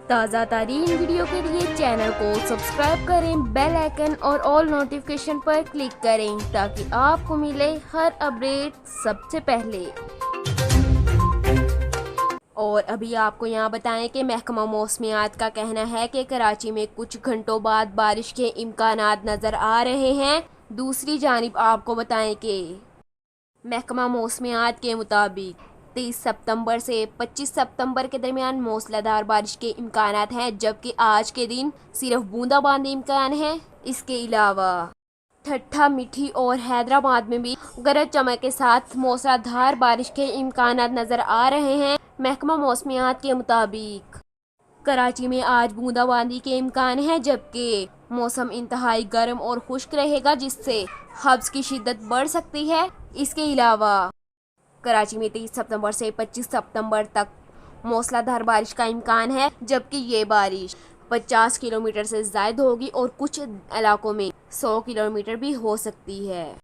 تازہ ترین ویڈیو کے لیے چینل کو سبسکرائب کریں، بیل آئیکن اور آل نوٹیفیکیشن پر کلک کریں تاکہ آپ کو ملے ہر اپڈیٹ سب سے پہلے۔ اور ابھی آپ کو یہاں بتائیں کہ محکمہ موسمیات کا کہنا ہے کہ کراچی میں کچھ گھنٹوں بعد بارش کے امکانات نظر آ رہے ہیں۔ دوسری جانب آپ کو بتائیں کہ محکمہ موسمیات کے مطابق 23 ستمبر سے 25 ستمبر کے درمیان موسلا دھار بارش کے امکانات ہیں، جبکہ آج کے دن صرف بوندا باندی امکان ہے۔ اس کے علاوہ ٹھٹھہ، مٹھی اور حیدرآباد میں بھی گرج چمک کے ساتھ موسلا دھار بارش کے امکانات نظر آ رہے ہیں۔ محکمہ موسمیات کے مطابق کراچی میں آج بوندا باندی کے امکان ہیں، جبکہ موسم انتہائی گرم اور خشک رہے گا جس سے ہبس کی شدت بڑھ سکتی ہے۔ اس کے علاوہ کراچی میں 23 ستمبر سے 25 ستمبر تک موسلا دھار بارش کا امکان ہے، جبکہ یہ بارش 50 کلومیٹر سے زائد ہوگی اور کچھ علاقوں میں 100 کلومیٹر بھی ہو سکتی ہے۔